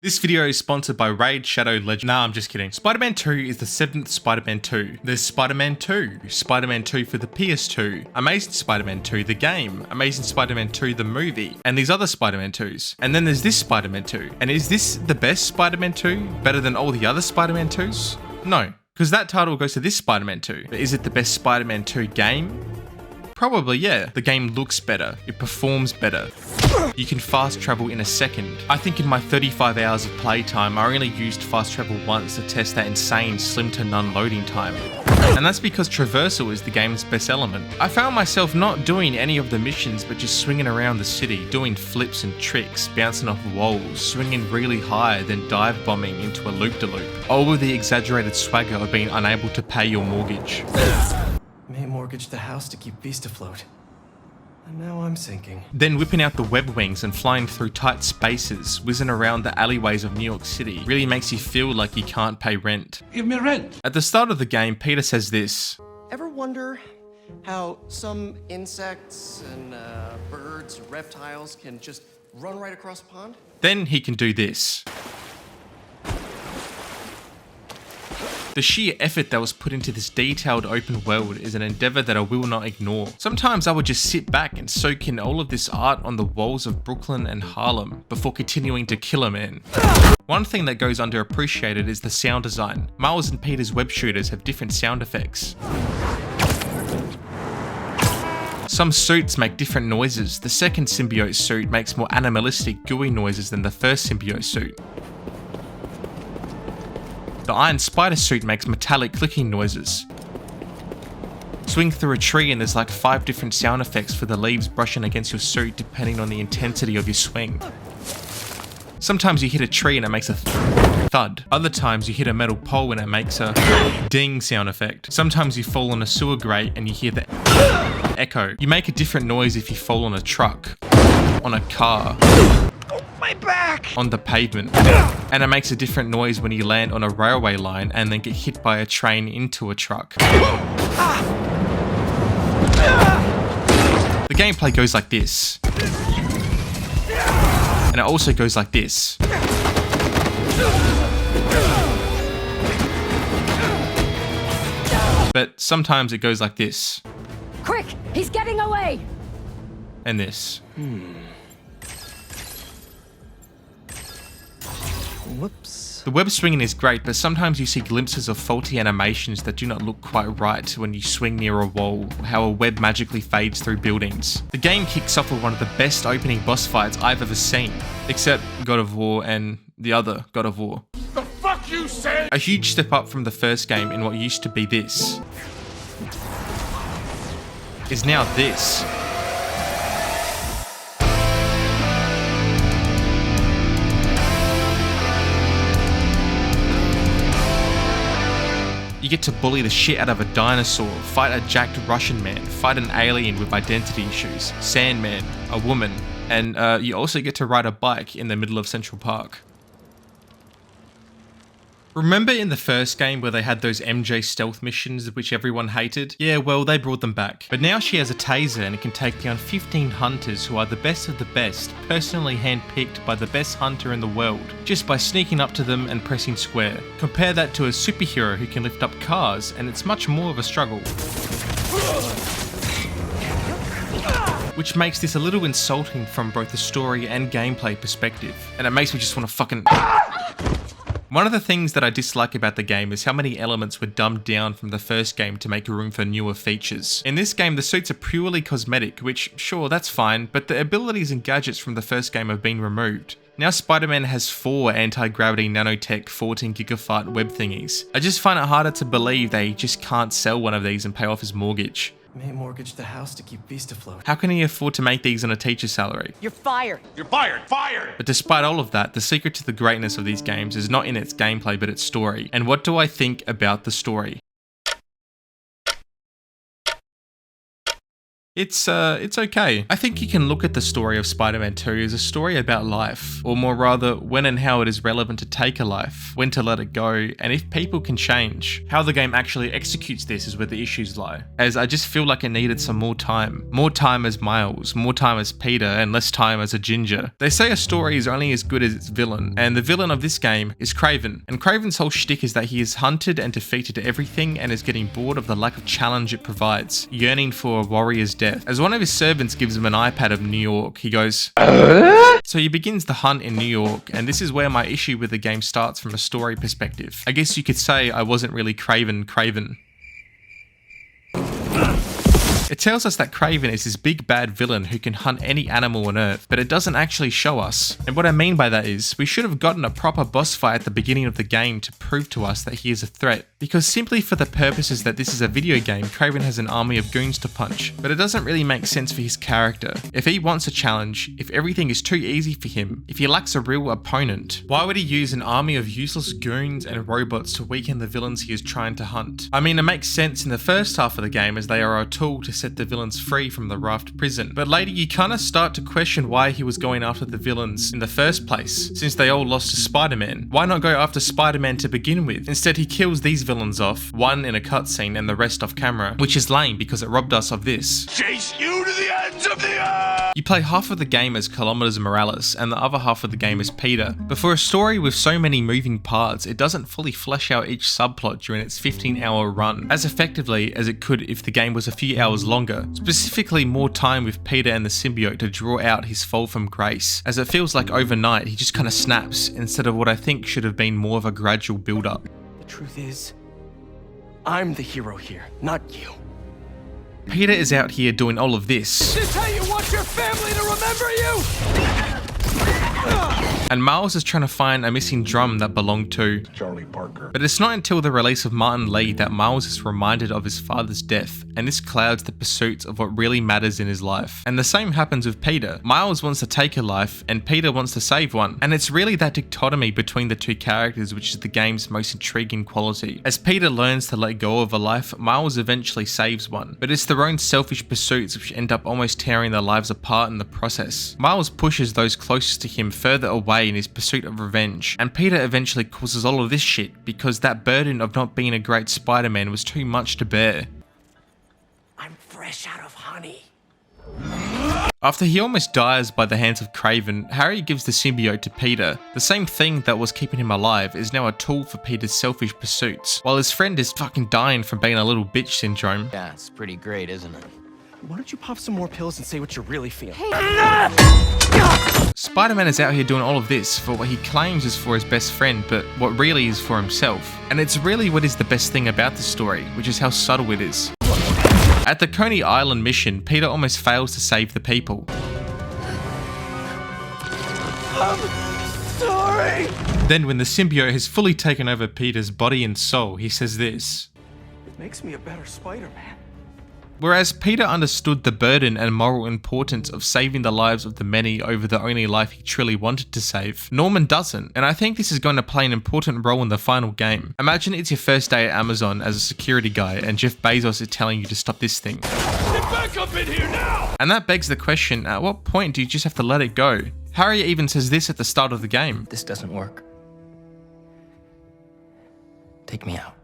This video is sponsored by Raid Shadow Legend. Nah, I'm just kidding. Spider-Man 2 is the 7th Spider-Man 2. There's Spider-Man 2, Spider-Man 2 for the PS2, Amazing Spider-Man 2 the game, Amazing Spider-Man 2 the movie, and these other Spider-Man 2s. And then there's this Spider-Man 2. And is this the best Spider-Man 2? Better than all the other Spider-Man 2s? No, because that title goes to this Spider-Man 2. But is it the best Spider-Man 2 game? Probably, yeah. The game looks better. It performs better. You can fast travel in a second. I think in my 35 hours of playtime, I only used fast travel once to test that insane slim to none loading time. And that's because traversal is the game's best element. I found myself not doing any of the missions, but just swinging around the city, doing flips and tricks, bouncing off walls, swinging really high, then dive bombing into a loop-de-loop. All with the exaggerated swagger of being unable to pay your mortgage. May mortgage the house to keep Beast afloat. And now I'm sinking. Then whipping out the web wings and flying through tight spaces, whizzing around the alleyways of New York City, really makes you feel like you can't pay rent. Give me rent. At the start of the game, Peter says this. Ever wonder how some insects and birds, reptiles can just run right across a pond? Then he can do this. The sheer effort that was put into this detailed open world is an endeavor that I will not ignore. Sometimes I would just sit back and soak in all of this art on the walls of Brooklyn and Harlem before continuing to kill a man. One thing that goes underappreciated is the sound design. Miles and Peter's web shooters have different sound effects. Some suits make different noises. The second symbiote suit makes more animalistic, gooey noises than the first symbiote suit. The Iron Spider suit makes metallic clicking noises. Swing through a tree and there's like 5 different sound effects for the leaves brushing against your suit depending on the intensity of your swing. Sometimes you hit a tree and it makes a thud. Other times you hit a metal pole and it makes a ding sound effect. Sometimes you fall on a sewer grate and you hear the echo. You make a different noise if you fall on a truck, on a car, My back! on the pavement. And it makes a different noise when you land on a railway line and then get hit by a train into a truck. The gameplay goes like this. And it also goes like this. But sometimes it goes like this. Quick! He's getting away! And this. Whoops. The web swinging is great, but sometimes you see glimpses of faulty animations that do not look quite right when you swing near a wall, or how a web magically fades through buildings. The game kicks off with one of the best opening boss fights I've ever seen, except God of War and the other God of War. The fuck you say? A huge step up from the first game in what used to be this, is now this. You get to bully the shit out of a dinosaur, fight a jacked Russian man, fight an alien with identity issues, Sandman, a woman, and you also get to ride a bike in the middle of Central Park. Remember in the first game where they had those MJ stealth missions which everyone hated? Yeah, well, they brought them back. But now she has a taser and it can take down 15 hunters who are the best of the best, personally handpicked by the best hunter in the world, just by sneaking up to them and pressing square. Compare that to a superhero who can lift up cars, and it's much more of a struggle. Which makes this a little insulting from both the story and gameplay perspective, and it makes me just want to fucking... One of the things that I dislike about the game is how many elements were dumbed down from the first game to make room for newer features. In this game, the suits are purely cosmetic, which, sure, that's fine, but the abilities and gadgets from the first game have been removed. Now Spider-Man has 4 anti-gravity nanotech 14 gigafart web thingies. I just find it harder to believe they just can't sell one of these and pay off his mortgage. May mortgage the house to keep Beast afloat. How can he afford to make these on a teacher's salary? You're fired! You're fired! Fired! But despite all of that, the secret to the greatness of these games is not in its gameplay but its story. And what do I think about the story? It's okay. I think you can look at the story of Spider-Man 2 as a story about life, or more rather, when and how it is relevant to take a life, when to let it go, and if people can change. How the game actually executes this is where the issues lie, as I just feel like it needed some more time. More time as Miles, more time as Peter, and less time as a Ginger. They say a story is only as good as its villain, and the villain of this game is Kraven. And Kraven's whole shtick is that he is hunted and defeated everything and is getting bored of the lack of challenge it provides, yearning for a warrior's death. As one of his servants gives him an iPad of New York, he goes, So he begins the hunt in New York, and this is where my issue with the game starts from a story perspective. I guess you could say I wasn't really Kraven. It tells us that Kraven is this big bad villain who can hunt any animal on Earth, but it doesn't actually show us. And what I mean by that is, we should have gotten a proper boss fight at the beginning of the game to prove to us that he is a threat. Because simply for the purposes that this is a video game, Kraven has an army of goons to punch, but it doesn't really make sense for his character. If he wants a challenge, if everything is too easy for him, if he lacks a real opponent, why would he use an army of useless goons and robots to weaken the villains he is trying to hunt? I mean, it makes sense in the first half of the game as they are a tool to set the villains free from the Raft prison, but later you kinda start to question why he was going after the villains in the first place, since they all lost to Spider-Man. Why not go after Spider-Man to begin with? Instead he kills these villains off, one in a cutscene and the rest off camera, which is lame because it robbed us of this. Chase you to the ends of the earth! You play half of the game as Kilometers Morales and the other half of the game as Peter, but for a story with so many moving parts, it doesn't fully flesh out each subplot during its 15-hour run, as effectively as it could if the game was a few hours longer. Specifically more time with Peter and the symbiote to draw out his fall from grace, as it feels like overnight he just kinda snaps instead of what I think should have been more of a gradual build-up. The truth is, I'm the hero here, not you. Peter is out here doing all of this. Is this how you want your family to remember you? And Miles is trying to find a missing drum that belonged to Charlie Parker. But it's not until the release of Martin Lee that Miles is reminded of his father's death, and this clouds the pursuits of what really matters in his life. And the same happens with Peter. Miles wants to take a life, and Peter wants to save one. And it's really that dichotomy between the two characters which is the game's most intriguing quality. As Peter learns to let go of a life, Miles eventually saves one. But it's their own selfish pursuits which end up almost tearing their lives apart in the process. Miles pushes those closest to him further away in his pursuit of revenge, and Peter eventually causes all of this shit because that burden of not being a great Spider-Man was too much to bear. I'm fresh out of honey. After he almost dies by the hands of Kraven, Harry gives the symbiote to Peter. The same thing that was keeping him alive is now a tool for Peter's selfish pursuits, while his friend is fucking dying from being a little bitch syndrome. Yeah, it's pretty great, isn't it? Why don't you pop some more pills and say what you're really feeling? Spider-Man is out here doing all of this for what he claims is for his best friend, but what really is for himself. And it's really what is the best thing about the story, which is how subtle it is. At the Coney Island mission, Peter almost fails to save the people. I'm sorry! Then when the symbiote has fully taken over Peter's body and soul, he says this. It makes me a better Spider-Man. Whereas Peter understood the burden and moral importance of saving the lives of the many over the only life he truly wanted to save, Norman doesn't, and I think this is going to play an important role in the final game. Imagine it's your first day at Amazon as a security guy and Jeff Bezos is telling you to stop this thing. Get back up in here now! And that begs the question, at what point do you just have to let it go? Harry even says this at the start of the game. This doesn't work. Take me out.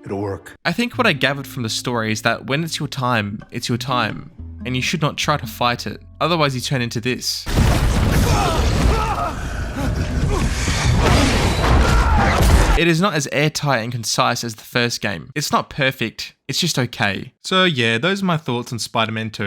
It'll work. I think what I gathered from the story is that when it's your time, and you should not try to fight it. Otherwise you turn into this. It is not as airtight and concise as the first game. It's not perfect, it's just okay. So yeah, those are my thoughts on Spider-Man 2.